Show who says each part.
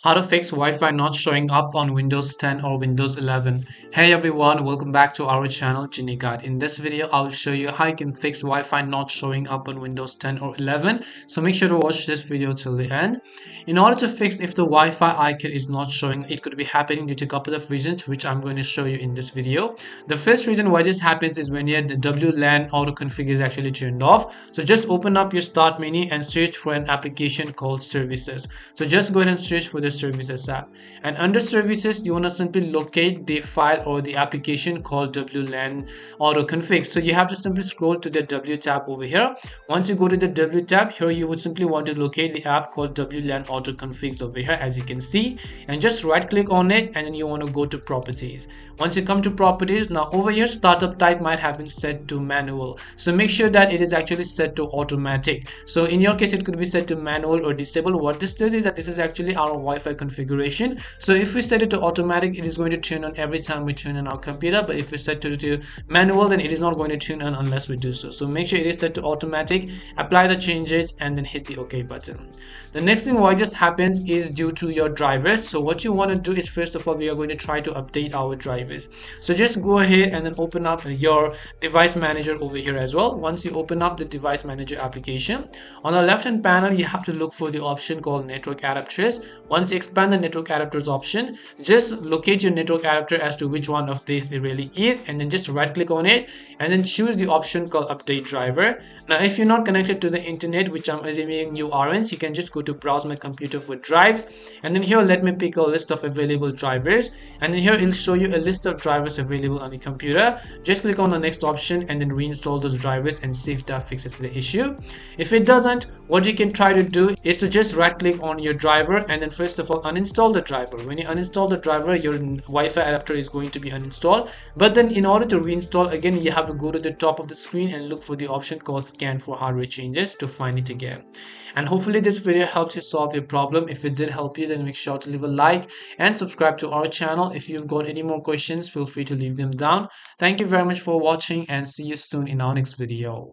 Speaker 1: How to fix Wi-Fi not showing up on Windows 10 or Windows 11. Hey everyone, welcome back to our channel Genie Guide. In this video, I'll show you how you can fix Wi-Fi not showing up on Windows 10 or 11. So make sure to watch this video till the end. In order to fix if the Wi-Fi icon is not showing, it could be happening due to a couple of reasons which I'm going to show you in this video. The first reason why this happens is when the WLAN AutoConfig is actually turned off. So just open up your start menu and search for an application called services. So just go ahead and search for the services app, and under services you want to simply locate the file or the application called WLAN AutoConfig. So you have to simply scroll to the W tab over here. Once you go to the W tab, here you would simply want to locate the app called WLAN AutoConfig over here, as you can see, and just right click on it, and then you want to go to properties. Once you come to properties, now over here startup type might have been set to manual, so make sure that it is actually set to automatic. So in your case it could be set to manual or disable. What this does is that this is actually our Wi-Fi configuration. So if we set it to automatic, it is going to turn on every time we turn on our computer, but if we set it to manual, then it is not going to turn on unless we do so. So make sure it is set to automatic, apply the changes, and then hit the OK button. The next thing why this happens is due to your drivers. So what you want to do is, first of all, we are going to try to update our drivers. So just go ahead and then open up your device manager over here as well. Once you open up the device manager application, on the left hand panel you have to look for the option called network adapters. Once you expand the network adapters option, just locate your network adapter as to which one of these it really is, and then just right click on it and then choose the option called update driver. Now if you're not connected to the internet, which I'm assuming you aren't, you can just go to browse my computer for drives, and then here let me pick a list of available drivers, and then here it'll show you a list of drivers available on the computer. Just click on the next option and then reinstall those drivers and see if that fixes the issue. If it doesn't, what you can try to do is to just right click on your driver and then first of all uninstall the driver. When you uninstall the driver, your Wi-Fi adapter is going to be uninstalled, but then in order to reinstall again, you have to go to the top of the screen and look for the option called scan for hardware changes to find it again. And hopefully this video helps you solve your problem. If it did help you, then make sure to leave a like and subscribe to our channel. If you've got any more questions, feel free to leave them down. Thank you very much for watching and see you soon in our next video.